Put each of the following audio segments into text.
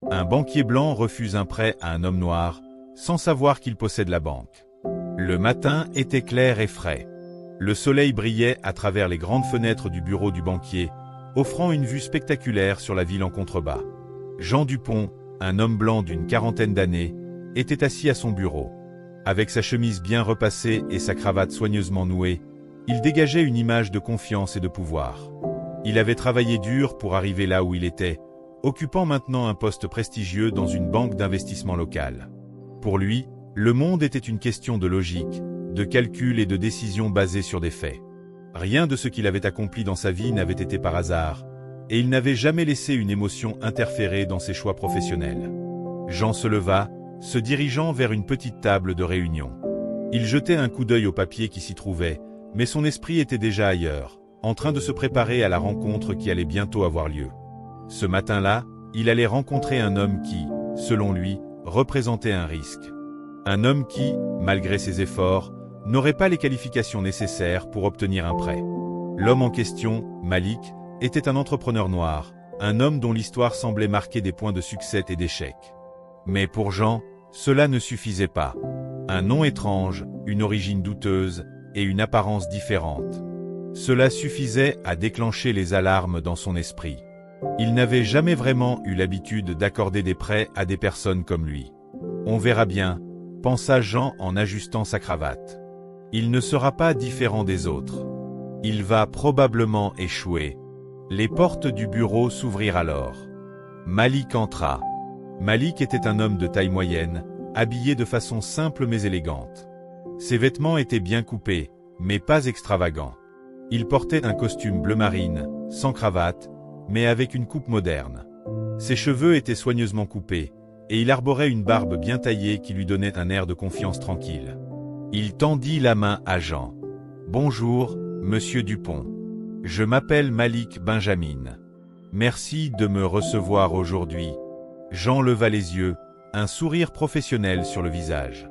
Un banquier blanc refuse un prêt à un homme noir, sans savoir qu'il possède la banque. Le matin était clair et frais. Le soleil brillait à travers les grandes fenêtres du bureau du banquier, offrant une vue spectaculaire sur la ville en contrebas. Jean Dupont, un homme blanc d'une quarantaine d'années, était assis à son bureau. Avec sa chemise bien repassée et sa cravate soigneusement nouée, il dégageait une image de confiance et de pouvoir. Il avait travaillé dur pour arriver là où il était, occupant maintenant un poste prestigieux dans une banque d'investissement locale. Pour lui, le monde était une question de logique, de calcul et de décision basée sur des faits. Rien de ce qu'il avait accompli dans sa vie n'avait été par hasard, et il n'avait jamais laissé une émotion interférer dans ses choix professionnels. Jean se leva, se dirigeant vers une petite table de réunion. Il jetait un coup d'œil au papier qui s'y trouvait, mais son esprit était déjà ailleurs, en train de se préparer à la rencontre qui allait bientôt avoir lieu. Ce matin-là, il allait rencontrer un homme qui, selon lui, représentait un risque. Un homme qui, malgré ses efforts, n'aurait pas les qualifications nécessaires pour obtenir un prêt. L'homme en question, Malik, était un entrepreneur noir, un homme dont l'histoire semblait marquer des points de succès et d'échecs. Mais pour Jean, cela ne suffisait pas. Un nom étrange, une origine douteuse et une apparence différente. Cela suffisait à déclencher les alarmes dans son esprit. Il n'avait jamais vraiment eu l'habitude d'accorder des prêts à des personnes comme lui. On verra bien, pensa Jean en ajustant sa cravate. Il ne sera pas différent des autres. Il va probablement échouer. Les portes du bureau s'ouvrirent alors. Malik entra. Malik était un homme de taille moyenne, habillé de façon simple mais élégante. Ses vêtements étaient bien coupés, mais pas extravagants. Il portait un costume bleu marine, sans cravate, mais avec une coupe moderne. Ses cheveux étaient soigneusement coupés, et il arborait une barbe bien taillée qui lui donnait un air de confiance tranquille. Il tendit la main à Jean. « Bonjour, monsieur Dupont. Je m'appelle Malik Benjamin. Merci de me recevoir aujourd'hui. » Jean leva les yeux, un sourire professionnel sur le visage.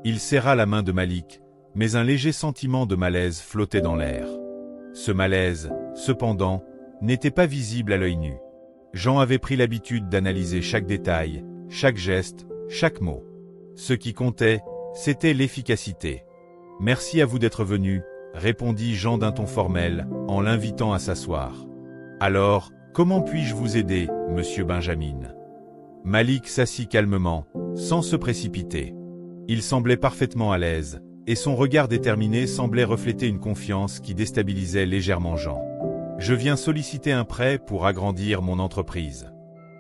Il serra la main de Malik, mais un léger sentiment de malaise flottait dans l'air. Ce malaise, cependant, n'était pas visible à l'œil nu. Jean avait pris l'habitude d'analyser chaque détail, chaque geste, chaque mot. Ce qui comptait, c'était l'efficacité. « Merci à vous d'être venu, » répondit Jean d'un ton formel, en l'invitant à s'asseoir. « Alors, comment puis-je vous aider, monsieur Benjamin ?» Malik s'assit calmement, sans se précipiter. Il semblait parfaitement à l'aise, et son regard déterminé semblait refléter une confiance qui déstabilisait légèrement Jean. « Je viens solliciter un prêt pour agrandir mon entreprise.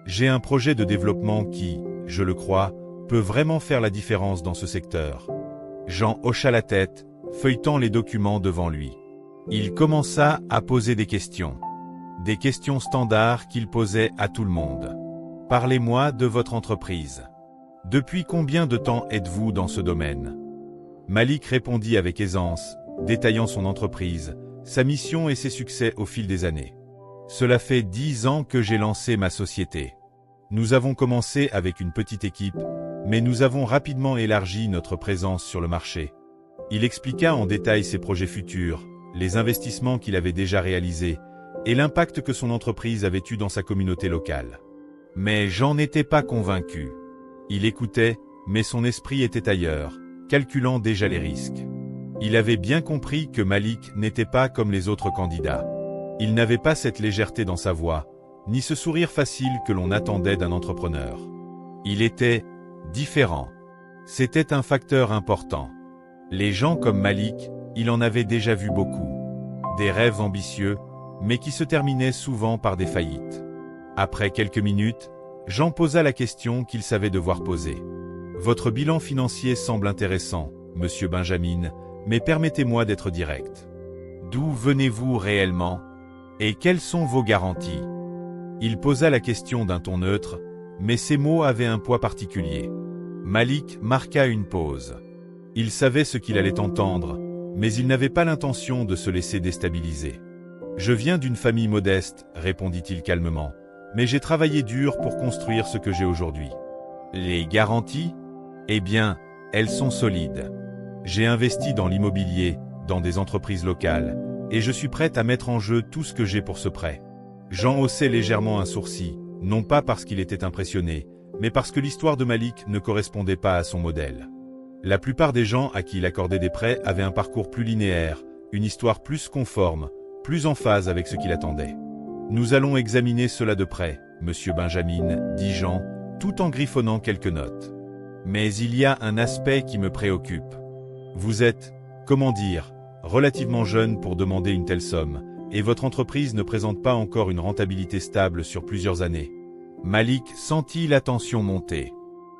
J'ai un projet de développement qui, je le crois, peut vraiment faire la différence dans ce secteur. » Jean hocha la tête, feuilletant les documents devant lui. Il commença à poser des questions. Des questions standards qu'il posait à tout le monde. « Parlez-moi de votre entreprise. Depuis combien de temps êtes-vous dans ce domaine ?» Malik répondit avec aisance, détaillant son entreprise, sa mission et ses succès au fil des années. « Cela fait 10 ans que j'ai lancé ma société. Nous avons commencé avec une petite équipe, mais nous avons rapidement élargi notre présence sur le marché. » Il expliqua en détail ses projets futurs, les investissements qu'il avait déjà réalisés, et l'impact que son entreprise avait eu dans sa communauté locale. Mais Jean n'était pas convaincu. Il écoutait, mais son esprit était ailleurs, calculant déjà les risques. Il avait bien compris que Malik n'était pas comme les autres candidats. Il n'avait pas cette légèreté dans sa voix, ni ce sourire facile que l'on attendait d'un entrepreneur. Il était différent. C'était un facteur important. Les gens comme Malik, il en avait déjà vu beaucoup. Des rêves ambitieux, mais qui se terminaient souvent par des faillites. Après quelques minutes, Jean posa la question qu'il savait devoir poser. « Votre bilan financier semble intéressant, monsieur Benjamin, mais permettez-moi d'être direct. D'où venez-vous réellement? Et quelles sont vos garanties ?» Il posa la question d'un ton neutre, mais ses mots avaient un poids particulier. Malik marqua une pause. Il savait ce qu'il allait entendre, mais il n'avait pas l'intention de se laisser déstabiliser. « Je viens d'une famille modeste, » répondit-il calmement, « mais j'ai travaillé dur pour construire ce que j'ai aujourd'hui. » Les garanties? Eh bien, elles sont solides. J'ai investi dans l'immobilier, dans des entreprises locales, et je suis prêt à mettre en jeu tout ce que j'ai pour ce prêt. Jean haussait légèrement un sourcil, non pas parce qu'il était impressionné, mais parce que l'histoire de Malik ne correspondait pas à son modèle. La plupart des gens à qui il accordait des prêts avaient un parcours plus linéaire, une histoire plus conforme, plus en phase avec ce qu'il attendait. Nous allons examiner cela de près, monsieur Benjamin, dit Jean, tout en griffonnant quelques notes. Mais il y a un aspect qui me préoccupe. Vous êtes, comment dire, relativement jeune pour demander une telle somme, et votre entreprise ne présente pas encore une rentabilité stable sur plusieurs années. Malik sentit la tension monter.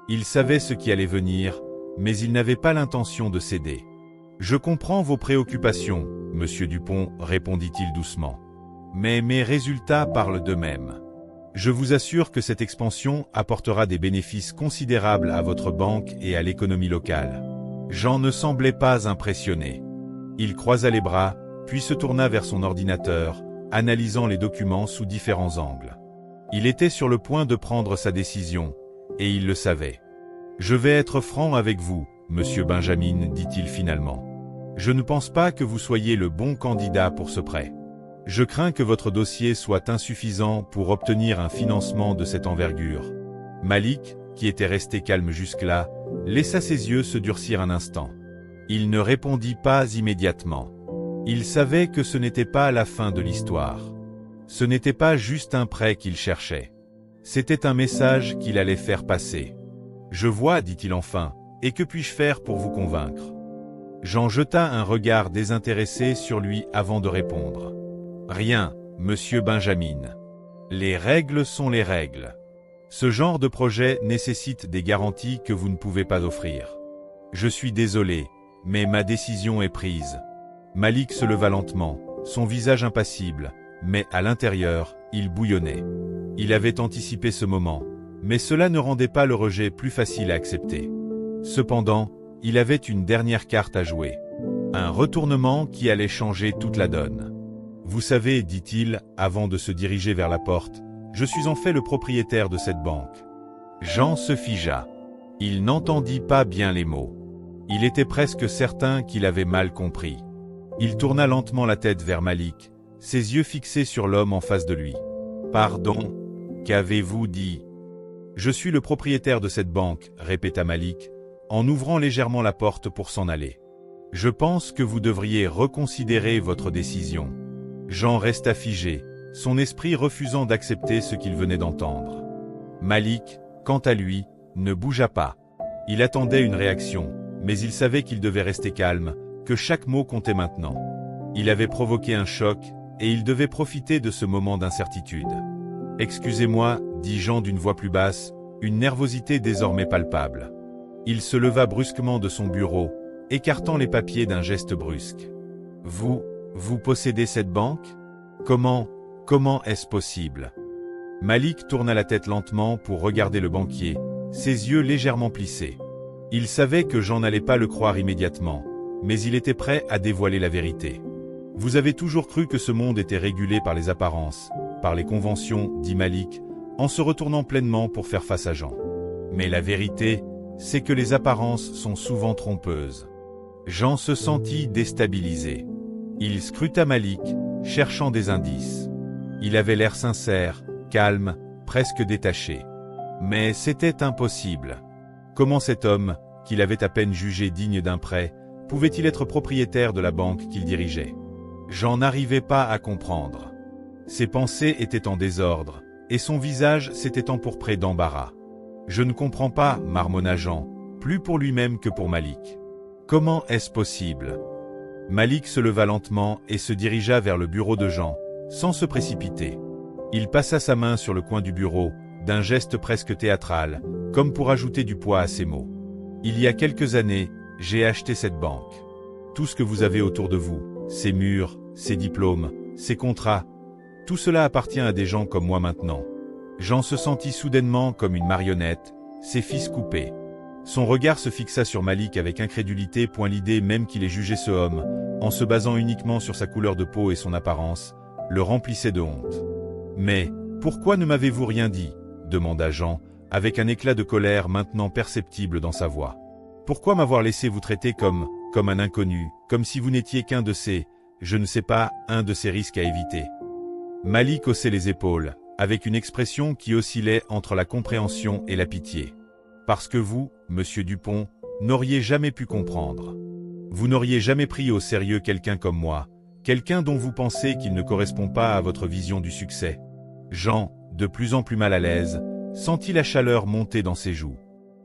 Il savait ce qui allait venir, mais il n'avait pas l'intention de céder. « Je comprends vos préoccupations, monsieur Dupont, répondit-il doucement. Mais mes résultats parlent d'eux-mêmes. Je vous assure que cette expansion apportera des bénéfices considérables à votre banque et à l'économie locale. » Jean ne semblait pas impressionné. Il croisa les bras, puis se tourna vers son ordinateur, analysant les documents sous différents angles. Il était sur le point de prendre sa décision, et il le savait. « Je vais être franc avec vous, monsieur Benjamin, dit-il finalement. Je ne pense pas que vous soyez le bon candidat pour ce prêt. Je crains que votre dossier soit insuffisant pour obtenir un financement de cette envergure. » Malik, qui était resté calme jusque-là, laissa ses yeux se durcir un instant. Il ne répondit pas immédiatement. Il savait que ce n'était pas la fin de l'histoire. Ce n'était pas juste un prêt qu'il cherchait. C'était un message qu'il allait faire passer. « Je vois, dit-il enfin, et que puis-je faire pour vous convaincre ?» Jean jeta un regard désintéressé sur lui avant de répondre. « Rien, monsieur Benjamin. Les règles sont les règles. Ce genre de projet nécessite des garanties que vous ne pouvez pas offrir. Je suis désolé, mais ma décision est prise. » Malik se leva lentement, son visage impassible, mais à l'intérieur, il bouillonnait. Il avait anticipé ce moment, mais cela ne rendait pas le rejet plus facile à accepter. Cependant, il avait une dernière carte à jouer. Un retournement qui allait changer toute la donne. « Vous savez, dit-il, avant de se diriger vers la porte, je suis en fait le propriétaire de cette banque. » Jean se figea. Il n'entendit pas bien les mots. Il était presque certain qu'il avait mal compris. Il tourna lentement la tête vers Malik, ses yeux fixés sur l'homme en face de lui. « Pardon, qu'avez-vous dit ?»« Je suis le propriétaire de cette banque, » répéta Malik, en ouvrant légèrement la porte pour s'en aller. « Je pense que vous devriez reconsidérer votre décision. » Jean resta figé, son esprit refusant d'accepter ce qu'il venait d'entendre. Malik, quant à lui, ne bougea pas. Il attendait une réaction, mais il savait qu'il devait rester calme, que chaque mot comptait maintenant. Il avait provoqué un choc, et il devait profiter de ce moment d'incertitude. « Excusez-moi, » dit Jean d'une voix plus basse, une nervosité désormais palpable. Il se leva brusquement de son bureau, écartant les papiers d'un geste brusque. « Vous possédez cette banque ? Comment est-ce possible ?» Malik tourna la tête lentement pour regarder le banquier, ses yeux légèrement plissés. Il savait que Jean n'allait pas le croire immédiatement, mais il était prêt à dévoiler la vérité. « Vous avez toujours cru que ce monde était régulé par les apparences, par les conventions, dit Malik, en se retournant pleinement pour faire face à Jean. Mais la vérité, c'est que les apparences sont souvent trompeuses. » Jean se sentit déstabilisé. Il scruta Malik, cherchant des indices. Il avait l'air sincère, calme, presque détaché. Mais c'était impossible. Comment cet homme, qu'il avait à peine jugé digne d'un prêt, pouvait-il être propriétaire de la banque qu'il dirigeait? Jean n'arrivait pas à comprendre. Ses pensées étaient en désordre, et son visage s'était empourpré d'embarras. « Je ne comprends pas, » marmonna Jean, plus pour lui-même que pour Malik. « Comment est-ce possible ?» Malik se leva lentement et se dirigea vers le bureau de Jean, sans se précipiter. Il passa sa main sur le coin du bureau, d'un geste presque théâtral, comme pour ajouter du poids à ses mots. « Il y a quelques années, j'ai acheté cette banque. Tout ce que vous avez autour de vous, ces murs, ces diplômes, ces contrats, tout cela appartient à des gens comme moi maintenant. » Jean se sentit soudainement comme une marionnette, ses fils coupés. Son regard se fixa sur Malik avec incrédulité, point l'idée même qu'il ait jugé ce homme, en se basant uniquement sur sa couleur de peau et son apparence, le remplissait de honte. « Mais, pourquoi ne m'avez-vous rien dit ?» demanda Jean, avec un éclat de colère maintenant perceptible dans sa voix. « Pourquoi m'avoir laissé vous traiter comme un inconnu, comme si vous n'étiez qu'un de ces, je ne sais pas, un de ces risques à éviter ?» Malik haussait les épaules, avec une expression qui oscillait entre la compréhension et la pitié. Parce que vous, monsieur Dupont, n'auriez jamais pu comprendre. Vous n'auriez jamais pris au sérieux quelqu'un comme moi, quelqu'un dont vous pensez qu'il ne correspond pas à votre vision du succès. Jean, de plus en plus mal à l'aise, sentit la chaleur monter dans ses joues.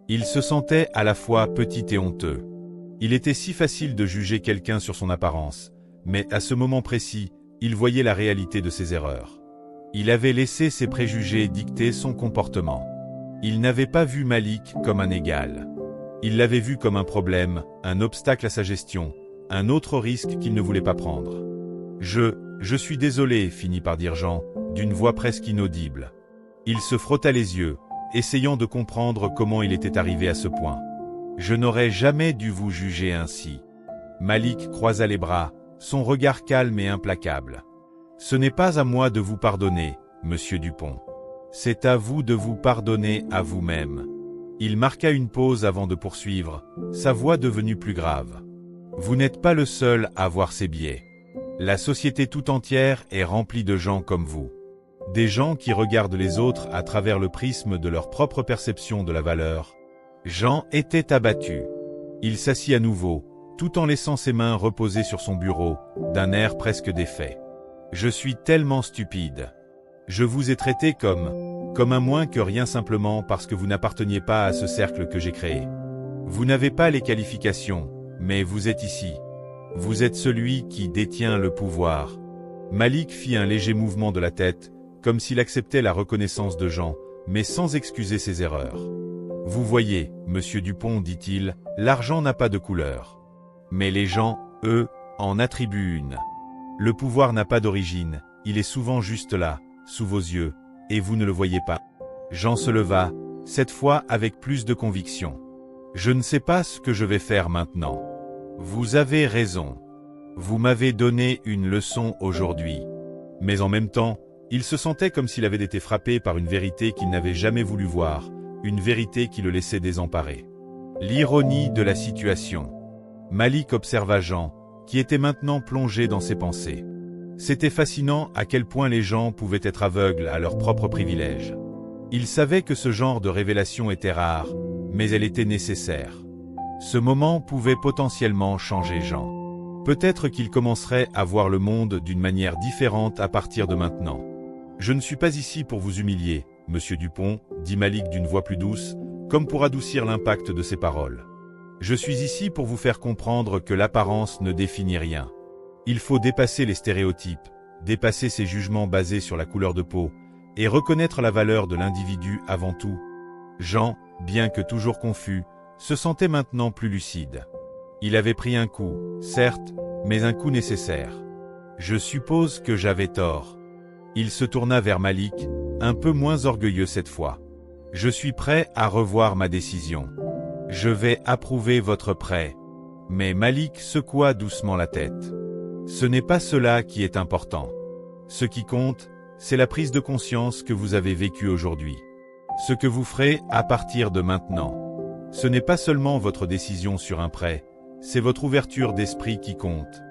Il se sentait à la fois petit et honteux. Il était si facile de juger quelqu'un sur son apparence, mais à ce moment précis, il voyait la réalité de ses erreurs. Il avait laissé ses préjugés dicter son comportement. Il n'avait pas vu Malik comme un égal. Il l'avait vu comme un problème, un obstacle à sa gestion, un autre risque qu'il ne voulait pas prendre. Je suis désolé, finit par dire Jean, d'une voix presque inaudible. Il se frotta les yeux, essayant de comprendre comment il était arrivé à ce point. Je n'aurais jamais dû vous juger ainsi. Malik croisa les bras, son regard calme et implacable. Ce n'est pas à moi de vous pardonner, monsieur Dupont. C'est à vous de vous pardonner à vous-même. Il marqua une pause avant de poursuivre, sa voix devenue plus grave. Vous n'êtes pas le seul à voir ces biais. La société tout entière est remplie de gens comme vous. Des gens qui regardent les autres à travers le prisme de leur propre perception de la valeur. Jean était abattu. Il s'assit à nouveau, tout en laissant ses mains reposer sur son bureau, d'un air presque défait. Je suis tellement stupide. Je vous ai traité comme un moins que rien simplement parce que vous n'apparteniez pas à ce cercle que j'ai créé. Vous n'avez pas les qualifications, mais vous êtes ici. Vous êtes celui qui détient le pouvoir. Malik fit un léger mouvement de la tête, comme s'il acceptait la reconnaissance de Jean, mais sans excuser ses erreurs. Vous voyez, monsieur Dupont, dit-il, l'argent n'a pas de couleur. Mais les gens, eux, en attribuent une. Le pouvoir n'a pas d'origine, il est souvent juste là, sous vos yeux, et vous ne le voyez pas. Jean se leva, cette fois avec plus de conviction. Je ne sais pas ce que je vais faire maintenant. Vous avez raison. Vous m'avez donné une leçon aujourd'hui. Mais en même temps, il se sentait comme s'il avait été frappé par une vérité qu'il n'avait jamais voulu voir, une vérité qui le laissait désemparé. L'ironie de la situation. Malik observa Jean, qui était maintenant plongé dans ses pensées. C'était fascinant à quel point les gens pouvaient être aveugles à leurs propres privilèges. Il savait que ce genre de révélation était rare, mais elle était nécessaire. Ce moment pouvait potentiellement changer Jean. Peut-être qu'il commencerait à voir le monde d'une manière différente à partir de maintenant. Je ne suis pas ici pour vous humilier, monsieur Dupont, dit Malik d'une voix plus douce, comme pour adoucir l'impact de ses paroles. Je suis ici pour vous faire comprendre que l'apparence ne définit rien. Il faut dépasser les stéréotypes, dépasser ces jugements basés sur la couleur de peau, et reconnaître la valeur de l'individu avant tout. Jean, bien que toujours confus, se sentait maintenant plus lucide. Il avait pris un coup, certes, mais un coup nécessaire. Je suppose que j'avais tort. Il se tourna vers Malik, un peu moins orgueilleux cette fois. Je suis prêt à revoir ma décision. Je vais approuver votre prêt. Mais Malik secoua doucement la tête. Ce n'est pas cela qui est important. Ce qui compte, c'est la prise de conscience que vous avez vécue aujourd'hui. Ce que vous ferez à partir de maintenant. Ce n'est pas seulement votre décision sur un prêt, c'est votre ouverture d'esprit qui compte.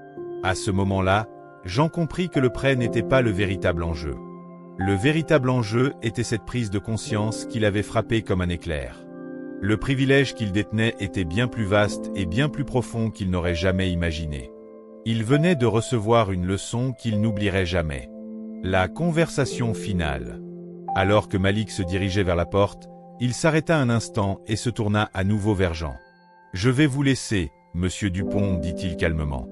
À ce moment-là, Jean comprit que le prêt n'était pas le véritable enjeu. Le véritable enjeu était cette prise de conscience qui l'avait frappé comme un éclair. Le privilège qu'il détenait était bien plus vaste et bien plus profond qu'il n'aurait jamais imaginé. Il venait de recevoir une leçon qu'il n'oublierait jamais. La conversation finale. Alors que Malik se dirigeait vers la porte, il s'arrêta un instant et se tourna à nouveau vers Jean. « Je vais vous laisser, monsieur Dupont, dit-il calmement.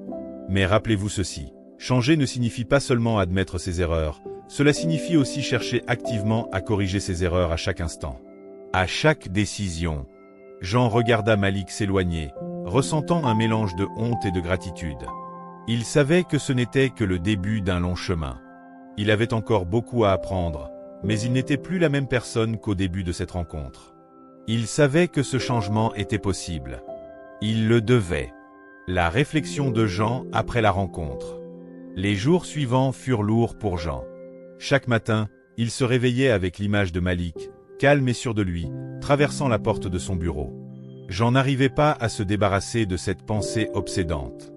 Mais rappelez-vous ceci, changer ne signifie pas seulement admettre ses erreurs, cela signifie aussi chercher activement à corriger ses erreurs à chaque instant. À chaque décision. » Jean regarda Malik s'éloigner, ressentant un mélange de honte et de gratitude. Il savait que ce n'était que le début d'un long chemin. Il avait encore beaucoup à apprendre, mais il n'était plus la même personne qu'au début de cette rencontre. Il savait que ce changement était possible. Il le devait. La réflexion de Jean après la rencontre. Les jours suivants furent lourds pour Jean. Chaque matin, il se réveillait avec l'image de Malik, calme et sûr de lui, traversant la porte de son bureau. Jean n'arrivait pas à se débarrasser de cette pensée obsédante.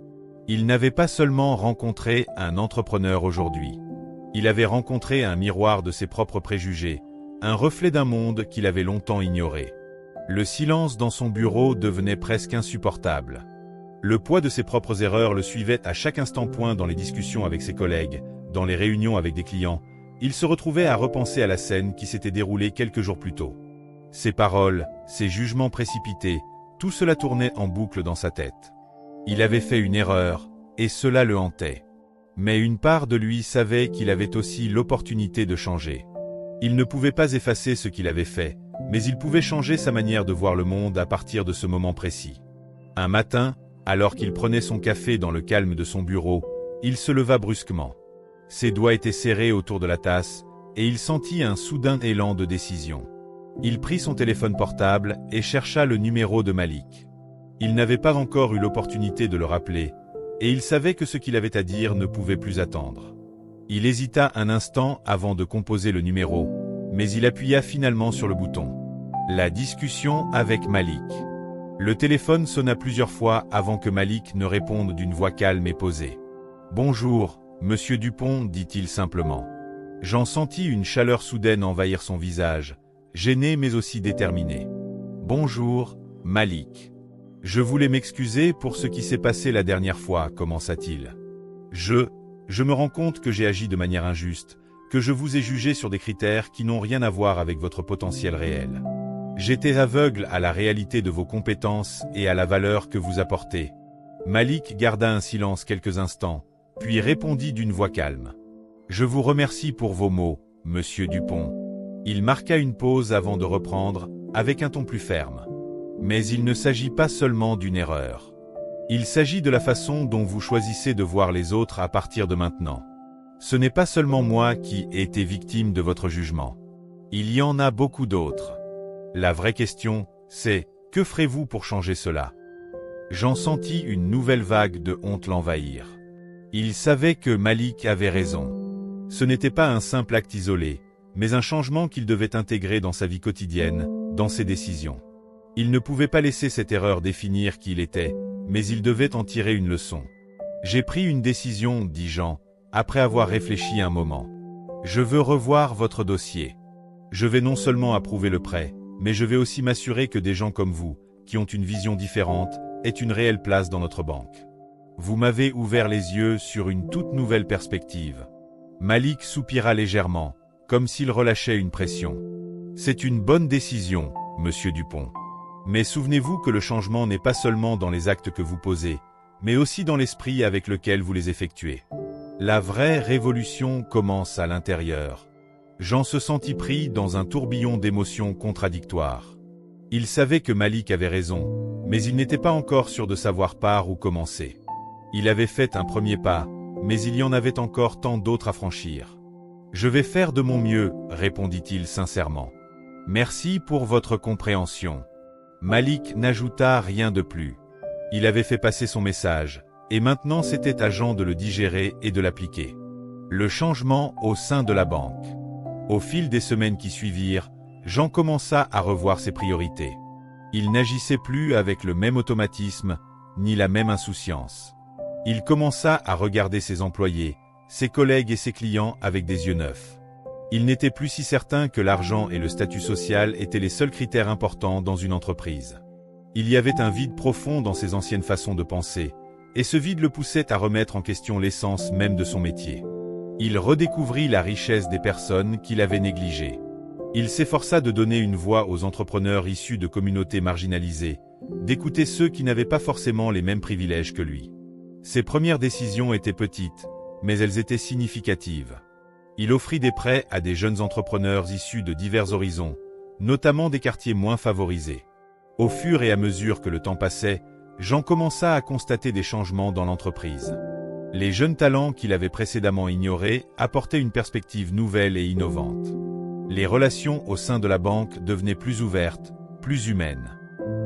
Il n'avait pas seulement rencontré un entrepreneur aujourd'hui. Il avait rencontré un miroir de ses propres préjugés, un reflet d'un monde qu'il avait longtemps ignoré. Le silence dans son bureau devenait presque insupportable. Le poids de ses propres erreurs le suivait à chaque instant point dans les discussions avec ses collègues, dans les réunions avec des clients. Il se retrouvait à repenser à la scène qui s'était déroulée quelques jours plus tôt. Ses paroles, ses jugements précipités, tout cela tournait en boucle dans sa tête. Il avait fait une erreur, et cela le hantait. Mais une part de lui savait qu'il avait aussi l'opportunité de changer. Il ne pouvait pas effacer ce qu'il avait fait, mais il pouvait changer sa manière de voir le monde à partir de ce moment précis. Un matin, alors qu'il prenait son café dans le calme de son bureau, il se leva brusquement. Ses doigts étaient serrés autour de la tasse, et il sentit un soudain élan de décision. Il prit son téléphone portable et chercha le numéro de Malik. Il n'avait pas encore eu l'opportunité de le rappeler, et il savait que ce qu'il avait à dire ne pouvait plus attendre. Il hésita un instant avant de composer le numéro, mais il appuya finalement sur le bouton. La discussion avec Malik. Le téléphone sonna plusieurs fois avant que Malik ne réponde d'une voix calme et posée. « Bonjour, Monsieur Dupont, dit-il simplement. » J'en sentis une chaleur soudaine envahir son visage, gêné mais aussi déterminé. « Bonjour, Malik. Je voulais m'excuser pour ce qui s'est passé la dernière fois, commença-t-il. Je me rends compte que j'ai agi de manière injuste, que je vous ai jugé sur des critères qui n'ont rien à voir avec votre potentiel réel. J'étais aveugle à la réalité de vos compétences et à la valeur que vous apportez. » Malik garda un silence quelques instants, puis répondit d'une voix calme. « Je vous remercie pour vos mots, Monsieur Dupont. » Il marqua une pause avant de reprendre, avec un ton plus ferme. « Mais il ne s'agit pas seulement d'une erreur. Il s'agit de la façon dont vous choisissez de voir les autres à partir de maintenant. Ce n'est pas seulement moi qui ai été victime de votre jugement. Il y en a beaucoup d'autres. La vraie question, c'est, que ferez-vous pour changer cela ? » J'en sentis une nouvelle vague de honte l'envahir. Il savait que Malik avait raison. Ce n'était pas un simple acte isolé, mais un changement qu'il devait intégrer dans sa vie quotidienne, dans ses décisions. Il ne pouvait pas laisser cette erreur définir qui il était, mais il devait en tirer une leçon. « J'ai pris une décision, dit Jean, après avoir réfléchi un moment. Je veux revoir votre dossier. Je vais non seulement approuver le prêt, mais je vais aussi m'assurer que des gens comme vous, qui ont une vision différente, aient une réelle place dans notre banque. Vous m'avez ouvert les yeux sur une toute nouvelle perspective. » Malik soupira légèrement, comme s'il relâchait une pression. « C'est une bonne décision, Monsieur Dupont. Mais souvenez-vous que le changement n'est pas seulement dans les actes que vous posez, mais aussi dans l'esprit avec lequel vous les effectuez. La vraie révolution commence à l'intérieur. » Jean se sentit pris dans un tourbillon d'émotions contradictoires. Il savait que Malik avait raison, mais il n'était pas encore sûr de savoir par où commencer. Il avait fait un premier pas, mais il y en avait encore tant d'autres à franchir. « Je vais faire de mon mieux, répondit-il sincèrement. Merci pour votre compréhension. » Malik n'ajouta rien de plus. Il avait fait passer son message, et maintenant c'était à Jean de le digérer et de l'appliquer. Le changement au sein de la banque. Au fil des semaines qui suivirent, Jean commença à revoir ses priorités. Il n'agissait plus avec le même automatisme, ni la même insouciance. Il commença à regarder ses employés, ses collègues et ses clients avec des yeux neufs. Il n'était plus si certain que l'argent et le statut social étaient les seuls critères importants dans une entreprise. Il y avait un vide profond dans ses anciennes façons de penser, et ce vide le poussait à remettre en question l'essence même de son métier. Il redécouvrit la richesse des personnes qu'il avait négligées. Il s'efforça de donner une voix aux entrepreneurs issus de communautés marginalisées, d'écouter ceux qui n'avaient pas forcément les mêmes privilèges que lui. Ses premières décisions étaient petites, mais elles étaient significatives. Il offrit des prêts à des jeunes entrepreneurs issus de divers horizons, notamment des quartiers moins favorisés. Au fur et à mesure que le temps passait, Jean commença à constater des changements dans l'entreprise. Les jeunes talents qu'il avait précédemment ignorés apportaient une perspective nouvelle et innovante. Les relations au sein de la banque devenaient plus ouvertes, plus humaines.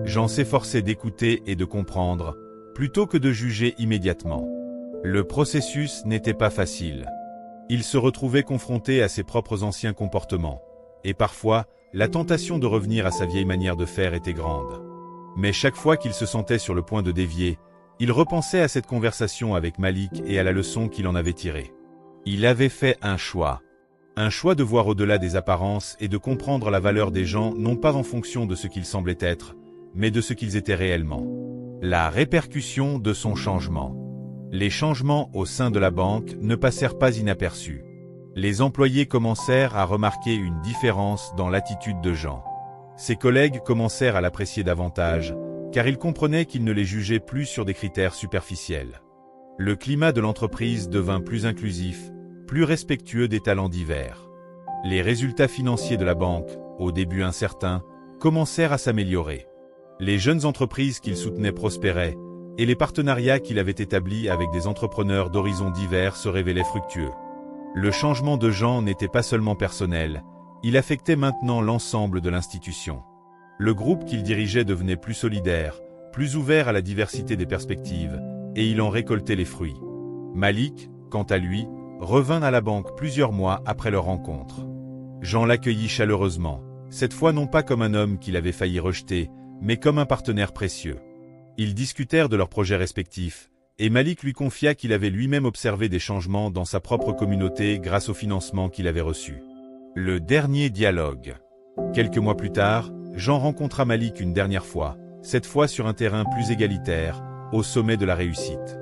Jean s'efforçait d'écouter et de comprendre, plutôt que de juger immédiatement. Le processus n'était pas facile. Il se retrouvait confronté à ses propres anciens comportements, et parfois, la tentation de revenir à sa vieille manière de faire était grande. Mais chaque fois qu'il se sentait sur le point de dévier, il repensait à cette conversation avec Malik et à la leçon qu'il en avait tirée. Il avait fait un choix. Un choix de voir au-delà des apparences et de comprendre la valeur des gens non pas en fonction de ce qu'ils semblaient être, mais de ce qu'ils étaient réellement. La répercussion de son changement. Les changements au sein de la banque ne passèrent pas inaperçus. Les employés commencèrent à remarquer une différence dans l'attitude de Jean. Ses collègues commencèrent à l'apprécier davantage, car ils comprenaient qu'il ne les jugeait plus sur des critères superficiels. Le climat de l'entreprise devint plus inclusif, plus respectueux des talents divers. Les résultats financiers de la banque, au début incertains, commencèrent à s'améliorer. Les jeunes entreprises qu'il soutenait prospéraient, et les partenariats qu'il avait établis avec des entrepreneurs d'horizons divers se révélaient fructueux. Le changement de Jean n'était pas seulement personnel, il affectait maintenant l'ensemble de l'institution. Le groupe qu'il dirigeait devenait plus solidaire, plus ouvert à la diversité des perspectives, et il en récoltait les fruits. Malik, quant à lui, revint à la banque plusieurs mois après leur rencontre. Jean l'accueillit chaleureusement, cette fois non pas comme un homme qu'il avait failli rejeter, mais comme un partenaire précieux. Ils discutèrent de leurs projets respectifs, et Malik lui confia qu'il avait lui-même observé des changements dans sa propre communauté grâce au financement qu'il avait reçu. Le dernier dialogue. Quelques mois plus tard, Jean rencontra Malik une dernière fois, cette fois sur un terrain plus égalitaire, au sommet de la réussite.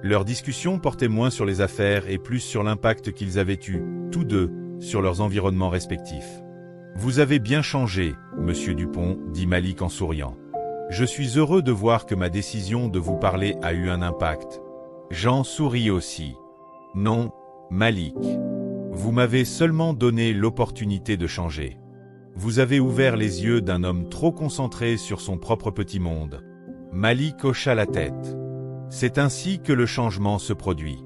Leur discussion portait moins sur les affaires et plus sur l'impact qu'ils avaient eu, tous deux, sur leurs environnements respectifs. « Vous avez bien changé, monsieur Dupont, dit Malik en souriant. Je suis heureux de voir que ma décision de vous parler a eu un impact. » Jean sourit aussi. « Non, Malik. Vous m'avez seulement donné l'opportunité de changer. Vous avez ouvert les yeux d'un homme trop concentré sur son propre petit monde. » Malik hocha la tête. C'est ainsi que le changement se produit.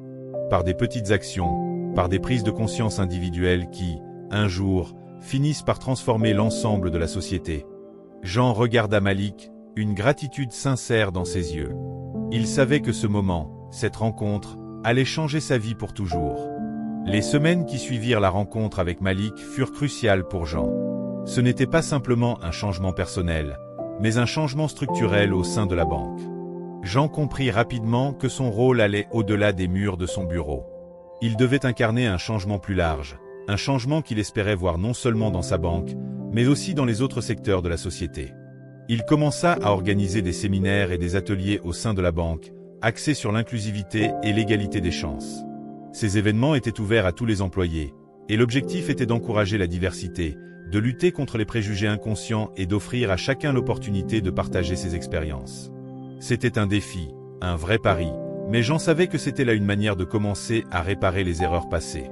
Par des petites actions, par des prises de conscience individuelles qui, un jour, finissent par transformer l'ensemble de la société. Jean regarda Malik, une gratitude sincère dans ses yeux. Il savait que ce moment, cette rencontre, allait changer sa vie pour toujours. Les semaines qui suivirent la rencontre avec Malik furent cruciales pour Jean. Ce n'était pas simplement un changement personnel, mais un changement structurel au sein de la banque. Jean comprit rapidement que son rôle allait au-delà des murs de son bureau. Il devait incarner un changement plus large, un changement qu'il espérait voir non seulement dans sa banque, mais aussi dans les autres secteurs de la société. Il commença à organiser des séminaires et des ateliers au sein de la banque, axés sur l'inclusivité et l'égalité des chances. Ces événements étaient ouverts à tous les employés, et l'objectif était d'encourager la diversité, de lutter contre les préjugés inconscients et d'offrir à chacun l'opportunité de partager ses expériences. C'était un défi, un vrai pari, mais Jean savait que c'était là une manière de commencer à réparer les erreurs passées.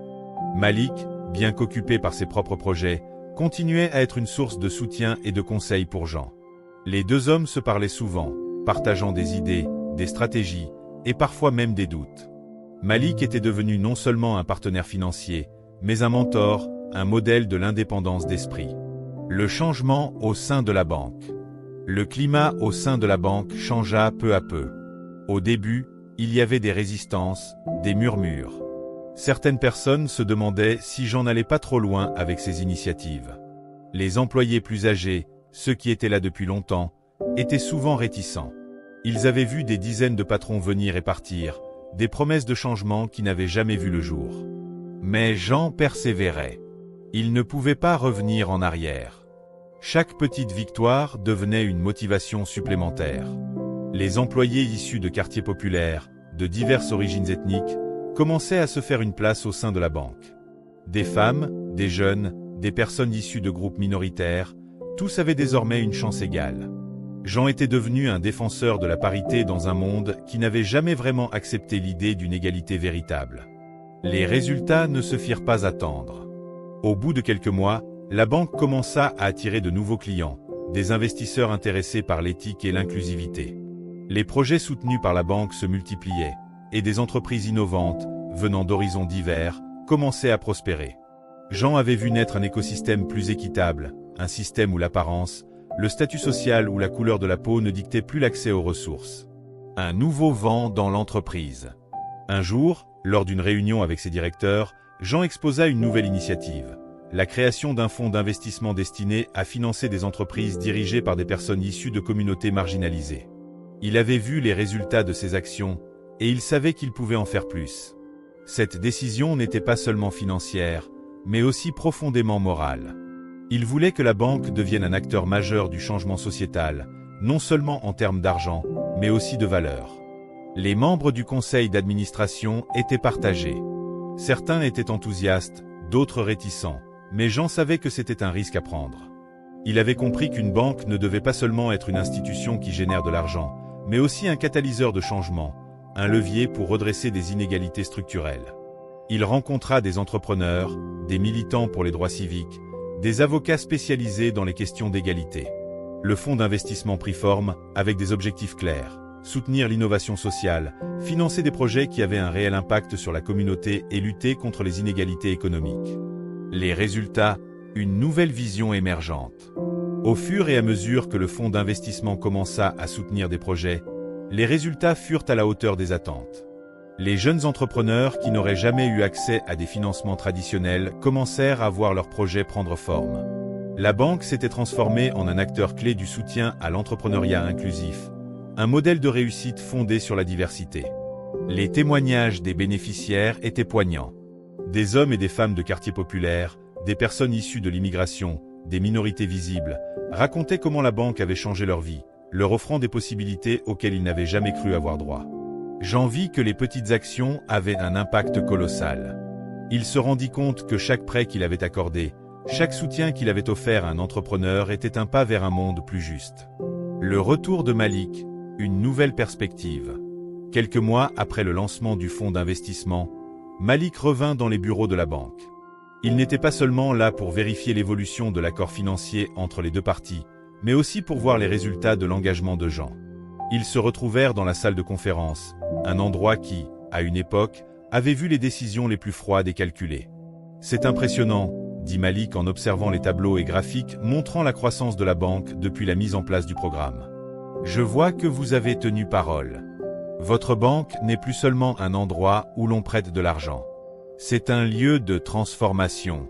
Malik, bien qu'occupé par ses propres projets, continuait à être une source de soutien et de conseils pour Jean. Les deux hommes se parlaient souvent, partageant des idées, des stratégies, et parfois même des doutes. Malik était devenu non seulement un partenaire financier, mais un mentor, un modèle de l'indépendance d'esprit. Le changement au sein de la banque. Le climat au sein de la banque changea peu à peu. Au début, il y avait des résistances, des murmures. Certaines personnes se demandaient si Jean n'allait pas trop loin avec ses initiatives. Les employés plus âgés, ceux qui étaient là depuis longtemps, étaient souvent réticents. Ils avaient vu des dizaines de patrons venir et partir, des promesses de changement qui n'avaient jamais vu le jour. Mais Jean persévérait. Il ne pouvait pas revenir en arrière. Chaque petite victoire devenait une motivation supplémentaire. Les employés issus de quartiers populaires, de diverses origines ethniques, commençaient à se faire une place au sein de la banque. Des femmes, des jeunes, des personnes issues de groupes minoritaires, tous avaient désormais une chance égale. Jean était devenu un défenseur de la parité dans un monde qui n'avait jamais vraiment accepté l'idée d'une égalité véritable. Les résultats ne se firent pas attendre. Au bout de quelques mois, la banque commença à attirer de nouveaux clients, des investisseurs intéressés par l'éthique et l'inclusivité. Les projets soutenus par la banque se multipliaient, et des entreprises innovantes, venant d'horizons divers, commençaient à prospérer. Jean avait vu naître un écosystème plus équitable, un système où l'apparence, le statut social ou la couleur de la peau ne dictaient plus l'accès aux ressources. Un nouveau vent dans l'entreprise. Un jour, lors d'une réunion avec ses directeurs, Jean exposa une nouvelle initiative, la création d'un fonds d'investissement destiné à financer des entreprises dirigées par des personnes issues de communautés marginalisées. Il avait vu les résultats de ces actions, et il savait qu'il pouvait en faire plus. Cette décision n'était pas seulement financière, mais aussi profondément morale. Il voulait que la banque devienne un acteur majeur du changement sociétal, non seulement en termes d'argent, mais aussi de valeurs. Les membres du conseil d'administration étaient partagés. Certains étaient enthousiastes, d'autres réticents, mais Jean savait que c'était un risque à prendre. Il avait compris qu'une banque ne devait pas seulement être une institution qui génère de l'argent, mais aussi un catalyseur de changement, un levier pour redresser des inégalités structurelles. Il rencontra des entrepreneurs, des militants pour les droits civiques, des avocats spécialisés dans les questions d'égalité. Le fonds d'investissement prit forme, avec des objectifs clairs: soutenir l'innovation sociale, financer des projets qui avaient un réel impact sur la communauté et lutter contre les inégalités économiques. Les résultats, une nouvelle vision émergente. Au fur et à mesure que le fonds d'investissement commença à soutenir des projets, les résultats furent à la hauteur des attentes. Les jeunes entrepreneurs qui n'auraient jamais eu accès à des financements traditionnels commencèrent à voir leurs projets prendre forme. La banque s'était transformée en un acteur clé du soutien à l'entrepreneuriat inclusif, un modèle de réussite fondé sur la diversité. Les témoignages des bénéficiaires étaient poignants. Des hommes et des femmes de quartiers populaires, des personnes issues de l'immigration, des minorités visibles, racontaient comment la banque avait changé leur vie, leur offrant des possibilités auxquelles ils n'avaient jamais cru avoir droit. J'en vis que les petites actions avaient un impact colossal. Il se rendit compte que chaque prêt qu'il avait accordé, chaque soutien qu'il avait offert à un entrepreneur était un pas vers un monde plus juste. Le retour de Malik, une nouvelle perspective. Quelques mois après le lancement du fonds d'investissement, Malik revint dans les bureaux de la banque. Il n'était pas seulement là pour vérifier l'évolution de l'accord financier entre les deux parties, mais aussi pour voir les résultats de l'engagement de Jean. Ils se retrouvèrent dans la salle de conférence, un endroit qui, à une époque, avait vu les décisions les plus froides et calculées. « C'est impressionnant », dit Malik en observant les tableaux et graphiques montrant la croissance de la banque depuis la mise en place du programme. « Je vois que vous avez tenu parole. Votre banque n'est plus seulement un endroit où l'on prête de l'argent. C'est un lieu de transformation. »